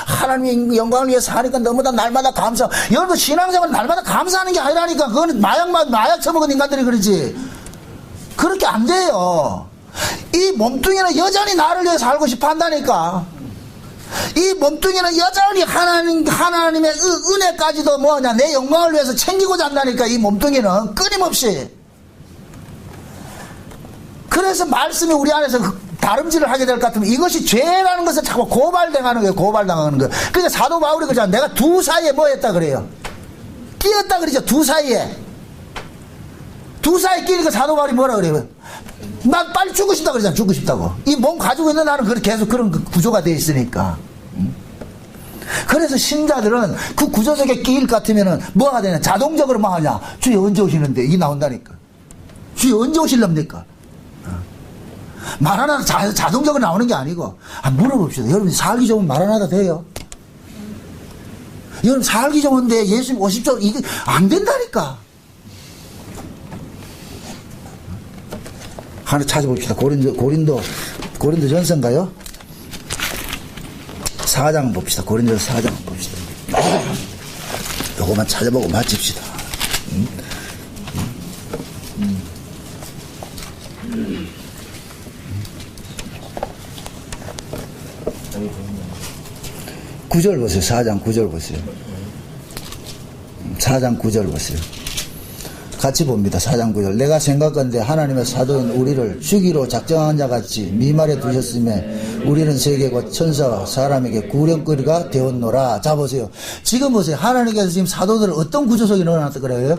하나님의 영광을 위해서 하니까 너무나 날마다 감사. 여러분 신앙생활은 날마다 감사하는 게 아니라니까. 그거는 마약 처먹은 인간들이 그러지. 그렇게 안 돼요. 이 몸뚱이는 여전히 나를 위해서 살고 싶어 한다니까. 이 몸뚱이는 여전히 하나님의 은혜까지도 뭐냐 내 영광을 위해서 챙기고자 한다니까. 이 몸뚱이는 끊임없이. 그래서 말씀이 우리 안에서 다름질을 하게 될 것 같으면 이것이 죄라는 것을 자꾸 고발당하는 거예요. 고발당하는 거예요. 그러니까 사도 바울이 그러잖아요. 내가 두 사이에 뭐 했다 그래요? 끼었다 그러죠. 두 사이에 끼니까 사도 바울이 뭐라 그래요? 난 빨리 죽고 싶다 그러잖아. 죽고 싶다고. 이 몸 가지고 있는 나는 계속 그런 구조가 되어 있으니까. 그래서 신자들은 그 구조 속에 끼일 것 같으면은 뭐가 되냐? 자동적으로 뭐 하냐? 주여 언제 오시는데? 이게 나온다니까. 주여 언제 오실랍니까? 말하나다 자동적으로 나오는 게 아니고. 물어봅시다. 여러분 살기 좋으면 말하나다 돼요? 여러분 살기 좋은데 예수님 오십시오. 이게 안 된다니까. 하나 찾아봅시다. 고린도 전서인가요? 4장 봅시다. 고린도 4장 봅시다. 요거만 찾아보고 마칩시다. 구절 보세요. 4장 9절 보세요. 4장 9절 보세요. 같이 봅니다. 4장 9절. 내가 생각건대 하나님의 사도인 우리를 주기로 작정한 자 같이 미말에 두셨음에 우리는 세계 곧 천사와 사람에게 구령거리가 되었노라. 자 보세요. 지금 보세요. 하나님께서 지금 사도들을 어떤 구조 속에 넣어놨다 그래요?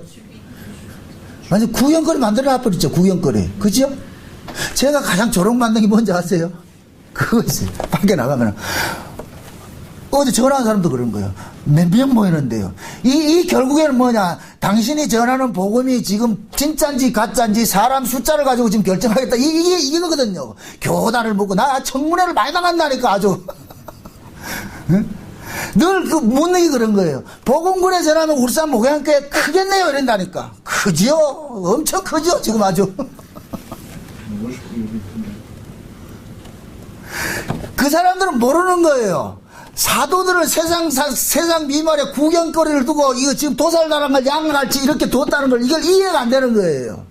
완전 구경거리 만들어놔버렸죠. 구경거리. 그죠? 제가 가장 조롱받는 게 뭔지 아세요? 그거 있어요. 밖에 나가면 어제 전화한 사람도 그런 거예요. 몇 명 모이는데요. 이 결국에는 뭐냐. 당신이 전하는 복음이 지금 진짜인지 가짜인지 사람 숫자를 가지고 지금 결정하겠다. 이게 거거든요. 교단을 보고 나 청문회를 많이 당한다니까 아주. 응? 늘 그 묻는 게 그런 거예요. 복음군에 전하면 울산 목양교회 크겠네요. 이런다니까. 크지요? 엄청 크죠? 지금 아주. 그 사람들은 모르는 거예요. 사도들을 세상 미말에 구경거리를 두고 이거 지금 도살당한 양할지 이렇게 뒀다는 걸 이걸 이해가 안 되는 거예요.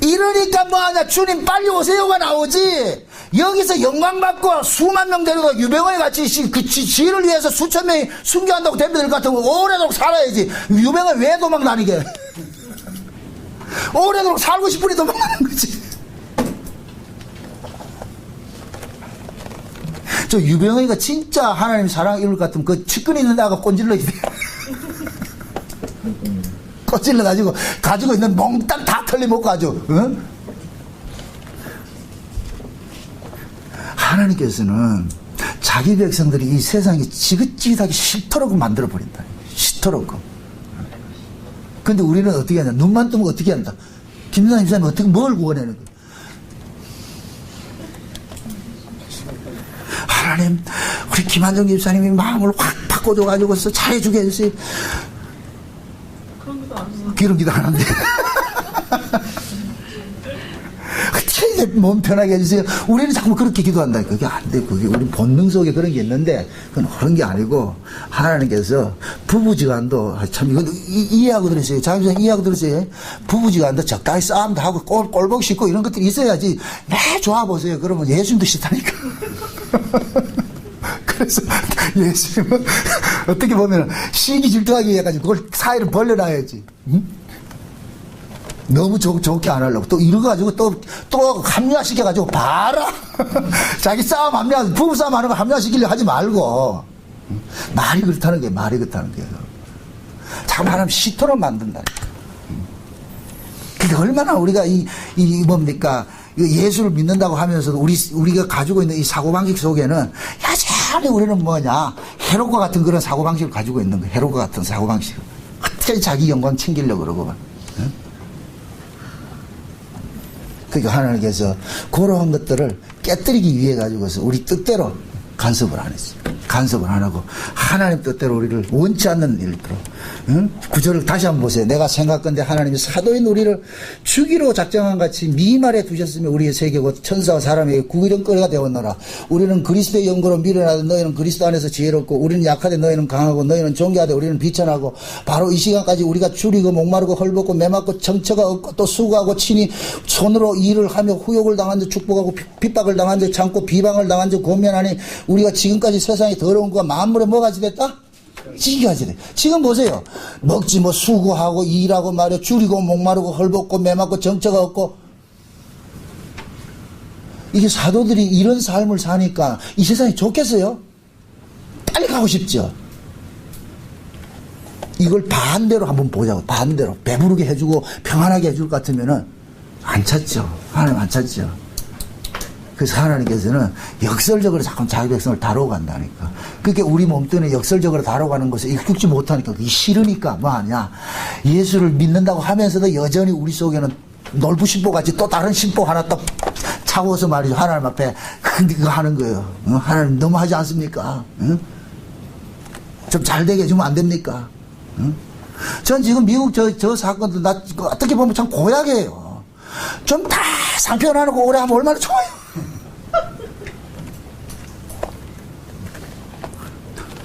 이러니까 뭐하냐 주님 빨리 오세요가 나오지 여기서 영광 받고 수만 명 데리고 유병호에 같이 그 지를 위해서 수천 명이 순교한다고 대표될 것 같으면 오래도록 살아야지. 유병호 왜 도망 다니게? 오래도록 살고 싶으니 도망가는 거지. 저 유병호가 진짜 하나님 사랑 이룰 것 같으면 그 측근이 있는 데가 꼰질러야 돼. 꼰질러 가지고 있는 몽땅 다 털려먹고 아주, 응? 하나님께서는 자기 백성들이 이 세상에 지긋지긋하게 싫도록 만들어 버린다. 싫도록. 근데 우리는 어떻게 하냐? 눈만 뜨면 어떻게 한다? 김선남 집사님은 어떻게 뭘 구원하는 거야? 하나님, 우리 김한정 집사님이 마음을 확 바꿔줘가지고서 잘해주게 해주세요. 그런 기도 안 해. 그런 기도 안 하는데. 어떻게 이제 몸 편하게 해주세요. 우리는 자꾸 그렇게 기도한다. 그게 안 돼. 그게 우리 본능 속에 그런 게 있는데, 그건 그런 게 아니고, 하나님께서 부부지간도, 참, 이건 이해하고 들으세요. 자기장 이해하고 들으세요. 부부지간도 적당히 싸움도 하고, 꼴보기 싫고 이런 것들이 있어야지. 매 좋아 보세요. 그러면 예수님도 싫다니까. 그래서 예수님은 어떻게 보면 시기 질투하기 해가지고 그걸 사이를 벌려놔야지. 응? 너무 좋게 안 하려고 또 이러가지고 또 합리화시켜가지고 봐라. 자기 싸움 부부싸움 하는 거 합리화시키려고 하지 말고. 말이 그렇다는 게 말이 그렇다는 거예요. 참 하나님 시토로 만든다니까. 그게 얼마나 우리가 뭡니까? 예수를 믿는다고 하면서도 우리가 가지고 있는 이 사고방식 속에는 여전히 우리는 뭐냐? 헤롯과 같은 그런 사고방식을 가지고 있는 거예요. 헤롯과 같은 사고방식. 어떻게 자기 영광 챙기려고 그러고. 응? 그러니까 하나님께서 그러한 것들을 깨뜨리기 위해 가지고서 우리 뜻대로 간섭을 안 했어요. 간섭을 안 하고 하나님 뜻대로 우리를 원치 않는 일대로. 응? 구절을 다시 한번 보세요. 내가 생각건대 하나님이 사도인 우리를 주기로 작정한 같이 미말에 두셨으며 우리의 세계 곧 천사와 사람에게 구기름거리가 되었노라. 우리는 그리스도의 영광으로 미련하되 너희는 그리스도 안에서 지혜롭고 우리는 약하되 너희는 강하고 너희는 존귀하되 우리는 비천하고 바로 이 시간까지 우리가 줄이고 목마르고 헐벗고 매맞고 정처가 없고 또 수고하고 친히 손으로 일을 하며 후욕을 당한 자 축복하고 핍박을 당한 자 참고 비방을 당한 자 권면하니 우리가 지금까지 세상에 더러운 것과 만물에 뭐가 지됐다? 지겨워지네. 지금 보세요. 먹지 뭐 수고하고 일하고 말이야 줄이고 목마르고 헐벗고 매맞고 정처가 없고 이게 사도들이 이런 삶을 사니까 이 세상이 좋겠어요? 빨리 가고 싶죠. 이걸 반대로 한번 보자고. 반대로 배부르게 해주고 평안하게 해줄 것 같으면은 안 찾죠. 하나님 안 찾죠. 그래서 하나님께서는 역설적으로 자꾸 자기 백성을 다루어 간다니까. 그러니까 우리 몸뚱이 역설적으로 다뤄가는 것을 익숙지 못하니까 그게 싫으니까 뭐하냐. 예수를 믿는다고 하면서도 여전히 우리 속에는 놀부 신보같이 또 다른 신보 하나 또 차고서 말이죠. 하나님 앞에 근데 그거 하는 거예요. 하나님 너무 하지 않습니까? 좀 잘 되게 해주면 안 됩니까? 전 지금 미국 저 사건도 나 어떻게 보면 참 고약해요. 좀 다 상표 안 하고 오래 하면 얼마나 좋아요.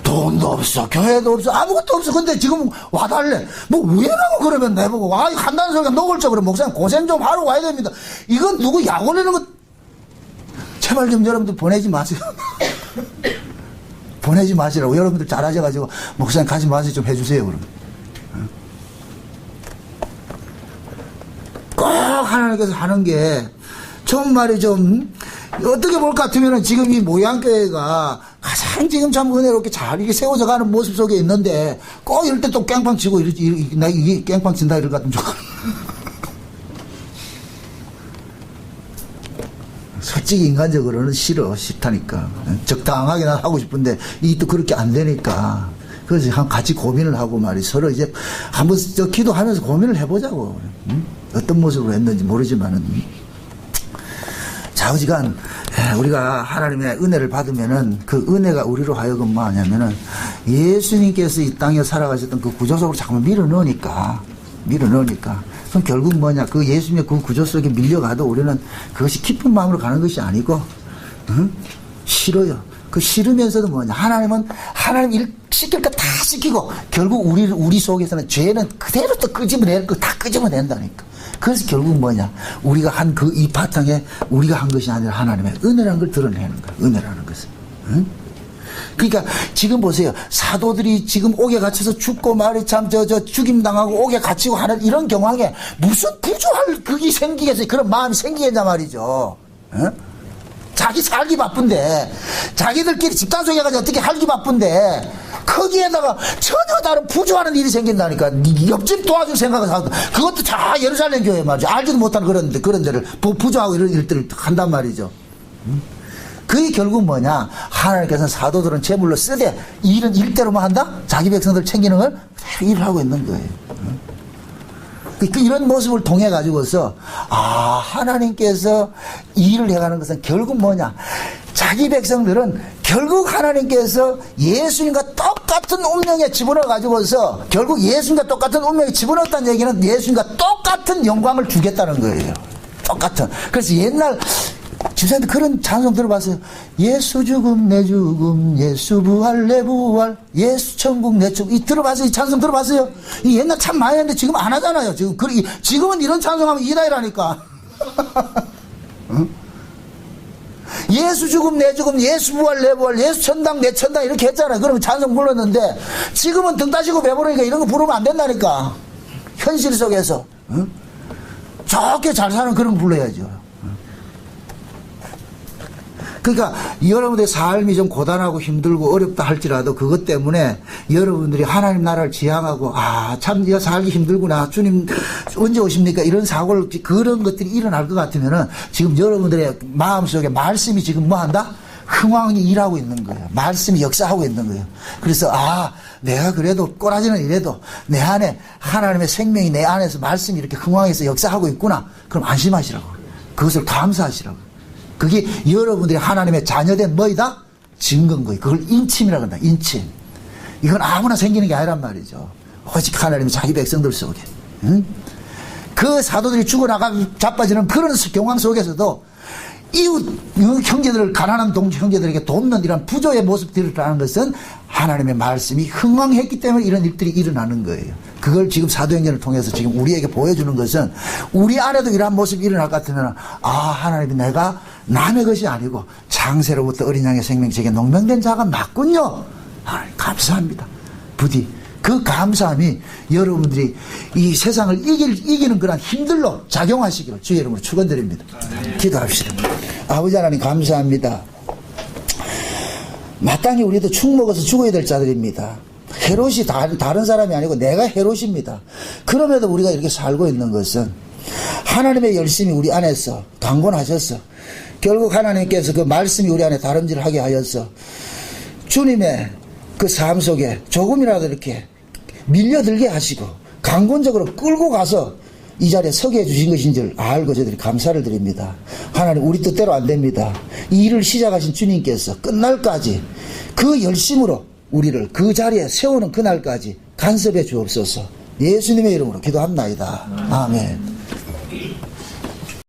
돈도 없어, 교회도 없어, 아무것도 없어. 근데 지금 와달래. 뭐 우애라고 그러면 내보고 와 한다는 소리가 노골적 그러면 목사님 고생 좀 하러 와야 됩니다. 이건 누구 약 올리는 것 제발 좀 여러분들 보내지 마세요. 보내지 마시라고. 여러분들 잘하셔가지고 목사님 가지 마세요 좀 해주세요 그러면. 꼭 하나님께서 하는 게 좀 말이 좀 어떻게 볼 것 같으면은 지금 이 모양교회가 가장 지금 참 은혜롭게 잘 이렇게 세워져 가는 모습 속에 있는데 꼭 이럴 때 또 깽판 치고 나 이게 깽판 친다 이럴 것 같으면 좋겠어. 솔직히 인간적으로는 싫다니까. 적당하게 난 하고 싶은데 이게 또 그렇게 안 되니까. 그래서 같이 고민을 하고 말이 서로 이제 한번 기도하면서 고민을 해보자고. 어떤 모습으로 했는지 모르지만은. 좌우지간 우리가 하나님의 은혜를 받으면은 그 은혜가 우리로 하여금 뭐 하냐면은 예수님께서 이 땅에 살아가셨던 그 구조 속으로 자꾸만 밀어넣으니까. 그럼 결국 뭐냐. 그 예수님의 그 구조 속에 밀려가도 우리는 그것이 기쁜 마음으로 가는 것이 아니고, 싫어요. 그 싫으면서도 뭐냐. 하나님은 하나님 일 시킬 거 다 시키고 결국 우리 속에서는 죄는 그대로 또 끄집어낼 거 다 끄집어낸다니까. 그래서 결국 뭐냐? 우리가 한 그 이 바탕에 우리가 한 것이 아니라 하나님의 은혜라는 걸 드러내는 거야. 은혜라는 것은. 응? 그러니까 지금 보세요. 사도들이 지금 옥에 갇혀서 죽고 말이 참 죽임당하고 옥에 갇히고 하는 이런 경황에 무슨 부조할 그게 생기겠어요. 그런 마음이 생기겠냐 말이죠. 응? 자기 살기 바쁜데 자기들끼리 집단 속에가지고 어떻게 살기 바쁜데 거기에다가 전혀 다른 부조하는 일이 생긴다니까. 옆집 도와줄 생각을 하고 그것도 다 예루살렘 교회 말이죠. 알지도 못하는 그런 데를 부조하고 이런 일들을 한단 말이죠. 응? 그게 결국 뭐냐? 하나님께서는 사도들은 제물로 쓰되 일은 일대로만 한다? 자기 백성들 챙기는 걸 일을 하고 있는 거예요. 이런 모습을 통해 가지고서 하나님께서 일을 해가는 것은 결국 뭐냐? 자기 백성들은 결국 하나님께서 예수님과 똑같은 운명에 집어넣어 가지고서 결국 예수님과 똑같은 운명에 집어넣었다는 얘기는 예수님과 똑같은 영광을 주겠다는 거예요. 똑같은. 그래서 옛날 집사님들 그런 찬송 들어봤어요. 예수 죽음 내 죽음, 예수 부활 내 부활, 예수 천국 내 천국. 이 들어봤어요? 이 찬송 들어봤어요? 이 옛날 참 많이 했는데 지금 안 하잖아요. 지금은 이런 찬송하면 이다이라니까. 응? 예수 죽음 내 죽음, 예수 부활 내 부활, 예수 천당 내 천당 이렇게 했잖아요. 그러면 찬송 불렀는데 지금은 등 따시고 배부르니까 이런 거 부르면 안 된다니까. 현실 속에서. 응? 좋게 잘 사는 그런 거 불러야죠. 그러니까 여러분들의 삶이 좀 고단하고 힘들고 어렵다 할지라도 그것 때문에 여러분들이 하나님 나라를 지향하고 참 내가 살기 힘들구나, 주님 언제 오십니까, 이런 사고를 그런 것들이 일어날 것 같으면은 지금 여러분들의 마음속에 말씀이 지금 뭐한다? 흥왕이 일하고 있는 거예요. 말씀이 역사하고 있는 거예요. 그래서 내가 그래도 꼬라지는 이래도 내 안에 하나님의 생명이 내 안에서 말씀이 이렇게 흥왕해서 역사하고 있구나. 그럼 안심하시라고. 그것을 감사하시라고. 그게 여러분들이 하나님의 자녀된 뭐이다? 증거인 거예요. 그걸 인침이라고 한다. 인침. 이건 아무나 생기는 게 아니란 말이죠. 오직 하나님의 자기 백성들 속에. 응? 그 사도들이 죽어나가 자빠지는 그런 경황 속에서도 이웃 형제들을, 가난한 형제들에게 돕는 이런 부조의 모습들이라는 것은 하나님의 말씀이 흥왕했기 때문에 이런 일들이 일어나는 거예요. 그걸 지금 사도행전을 통해서 지금 우리에게 보여주는 것은 우리 안에도 이러한 모습이 일어날 것 같으면 하나님이 내가 남의 것이 아니고 창세로부터 어린 양의 생명 제게 농명된 자가 맞군요. 하나님 감사합니다. 부디 그 감사함이 여러분들이 이 세상을 이기는 그런 힘들로 작용하시기를 주의 이름으로 축원드립니다. 기도합시다. 아버지 하나님 감사합니다. 마땅히 우리도 축 먹어서 죽어야 될 자들입니다. 헤롯이 다른 사람이 아니고 내가 헤롯입니다. 그럼에도 우리가 이렇게 살고 있는 것은 하나님의 열심이 우리 안에서 강권하셔서 결국 하나님께서 그 말씀이 우리 안에 다름질하게 하여서 주님의 그 삶 속에 조금이라도 이렇게 밀려들게 하시고 강권적으로 끌고 가서 이 자리에 서게 해주신 것인 줄 알고 저희들이 감사를 드립니다. 하나님, 우리 뜻대로 안 됩니다. 이 일을 시작하신 주님께서 끝날까지 그 열심으로 우리를 그 자리에 세우는 그날까지 간섭해 주옵소서. 예수님의 이름으로 기도합나이다. 아멘.